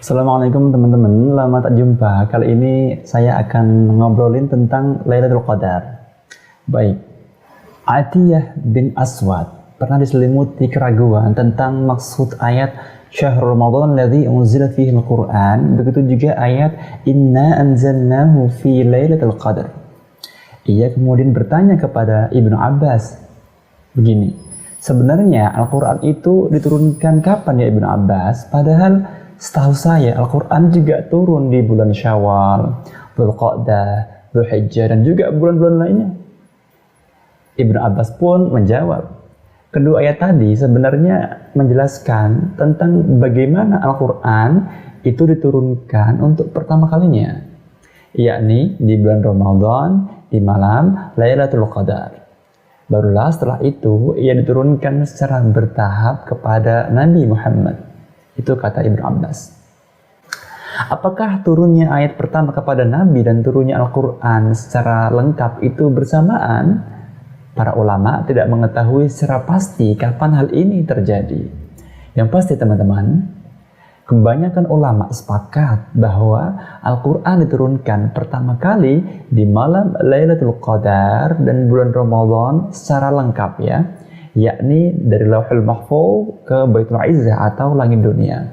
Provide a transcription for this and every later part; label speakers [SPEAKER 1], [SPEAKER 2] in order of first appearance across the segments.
[SPEAKER 1] Assalamualaikum teman-teman, lama tak jumpa. Kali ini saya akan ngobrolin tentang Lailatul Qadar. Baik, Atiyah bin Aswad pernah diselimuti keraguan tentang maksud ayat Syahrul Ramadan alladzi unzila fihi al-Qur'an. Begitu juga ayat Inna anzalnahu fi Lailatul Qadar. Ia kemudian bertanya kepada Ibnu Abbas, begini, sebenarnya Al-Quran itu diturunkan kapan ya Ibnu Abbas? Padahal setahu saya Al-Quran juga turun di bulan Syawal, Dzulqa'dah, Dzulhijjah, dan juga bulan-bulan lainnya. Ibnu Abbas pun menjawab, kedua ayat tadi sebenarnya menjelaskan tentang bagaimana Al-Quran itu diturunkan untuk pertama kalinya, yakni di bulan Ramadan, di malam Lailatul Qadar. Barulah setelah itu ia diturunkan secara bertahap kepada Nabi Muhammad. Itu kata Ibnu Abbas. Apakah turunnya ayat pertama kepada Nabi dan turunnya Al-Quran secara lengkap itu bersamaan? Para ulama tidak mengetahui secara pasti kapan hal ini terjadi. Yang pasti teman-teman, kebanyakan ulama sepakat bahwa Al-Quran diturunkan pertama kali di malam Lailatul Qadar dan bulan Ramadan secara lengkap ya, yakni dari Lauhul Mahfuz ke Baitul Izzah atau langit dunia.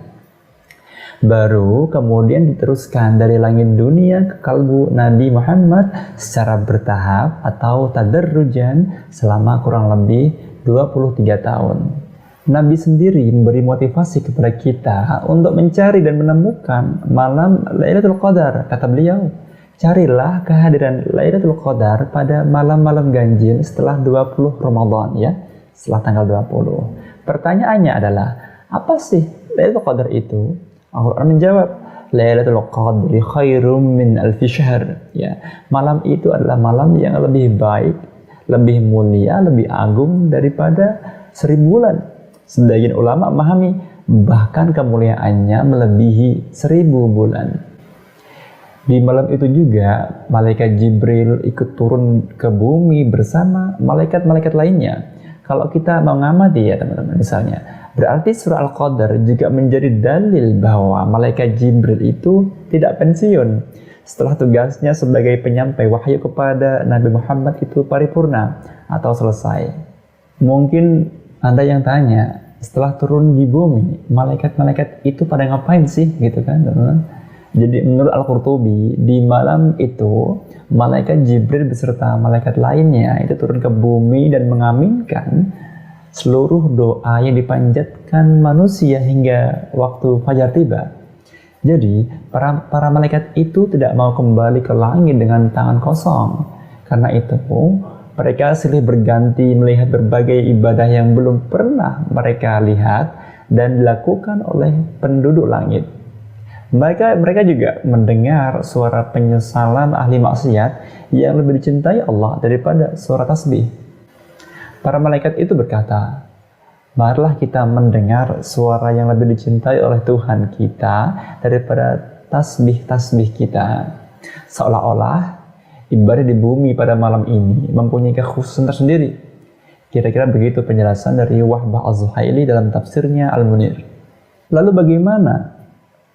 [SPEAKER 1] Baru kemudian diteruskan dari langit dunia ke kalbu Nabi Muhammad secara bertahap atau tadarrujan selama kurang lebih 23 tahun. Nabi sendiri memberi motivasi kepada kita untuk mencari dan menemukan malam Lailatul Qadar. Kata beliau, carilah kehadiran Lailatul Qadar pada malam-malam ganjil setelah 20 Ramadan ya. Setelah tanggal 20. Pertanyaannya adalah, apa sih Lailatul Qadar itu? Al-Quran menjawab, Lailatul Qadri khairum min alfi syahr. Ya, malam itu adalah malam yang lebih baik, lebih mulia, lebih agung daripada 1000 bulan. Sebagian ulama memahami bahkan kemuliaannya melebihi 1000 bulan. Di malam itu juga malaikat Jibril ikut turun ke bumi bersama malaikat-malaikat lainnya. Kalau kita mengamati ya teman-teman misalnya, berarti surah Al-Qadar juga menjadi dalil bahwa malaikat Jibril itu tidak pensiun. Setelah tugasnya sebagai penyampai wahyu kepada Nabi Muhammad itu paripurna atau selesai. Mungkin Anda yang tanya, setelah turun di bumi, malaikat-malaikat itu pada ngapain sih gitu kan teman-teman? Jadi menurut Al-Qurtubi, di malam itu malaikat Jibril beserta malaikat lainnya itu turun ke bumi dan mengaminkan seluruh doa yang dipanjatkan manusia hingga waktu fajar tiba. Jadi para malaikat itu tidak mau kembali ke langit dengan tangan kosong. Karena itu mereka silih berganti melihat berbagai ibadah yang belum pernah mereka lihat dan dilakukan oleh penduduk langit. Mereka juga mendengar suara penyesalan ahli maksiat yang lebih dicintai Allah daripada suara tasbih. Para malaikat itu berkata, marilah kita mendengar suara yang lebih dicintai oleh Tuhan kita daripada tasbih-tasbih kita. Seolah-olah ibadah di bumi pada malam ini mempunyai kekhususan tersendiri. Kira-kira begitu penjelasan dari Wahbah Az-Zuhaili dalam tafsirnya Al-Munir. Lalu bagaimana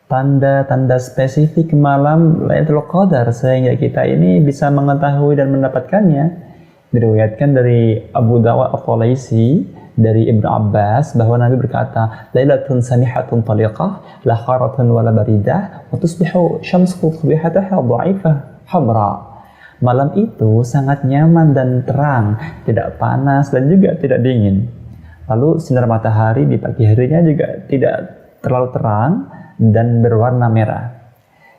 [SPEAKER 1] tanda-tanda spesifik malam Lailatul Qadar sehingga kita ini bisa mengetahui dan mendapatkannya? Diriwayatkan dari Abu Dawud At-Talaisi dari Ibnu Abbas bahwa Nabi berkata, Lailatun samihatun taliqah la kharatun wala baridah wa tusbihu syamsu qubihataha dha'ifah hamra. Malam itu sangat nyaman dan terang, tidak panas dan juga tidak dingin. Lalu sinar matahari di pagi harinya juga tidak terlalu terang dan berwarna merah.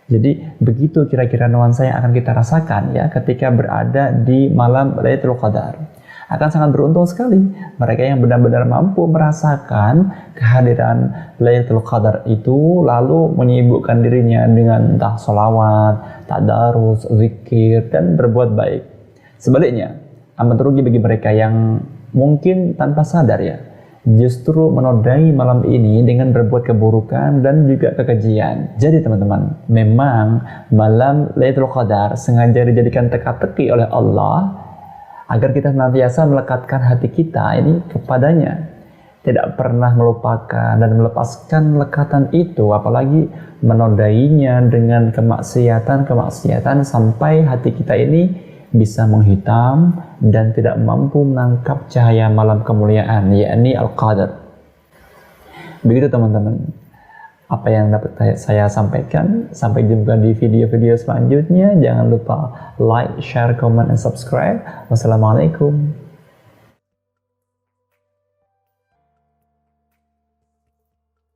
[SPEAKER 1] Jadi begitu kira-kira nuansa yang akan kita rasakan ya ketika berada di malam Lailatul Qadar. Akan sangat beruntung sekali mereka yang benar-benar mampu merasakan kehadiran Lailatul Qadar itu lalu menyibukkan dirinya dengan entah sholawat, tadarus, zikir, dan berbuat baik. Sebaliknya, amat rugi bagi mereka yang mungkin tanpa sadar ya justru menodai malam ini dengan berbuat keburukan dan juga kekejian. Jadi teman-teman, memang malam Lailatul Qadar sengaja dijadikan teka-teki oleh Allah agar kita senantiasa melekatkan hati kita ini kepadanya. tidak pernah melupakan dan melepaskan lekatan itu, apalagi menodainya dengan kemaksiatan sampai hati kita ini bisa menghitam dan tidak mampu menangkap cahaya malam kemuliaan, yakni Al-Qadar. Begitu teman-teman, apa yang dapat saya sampaikan. Sampai jumpa di video-video selanjutnya. Jangan lupa like, share, comment, and subscribe. Wassalamualaikum.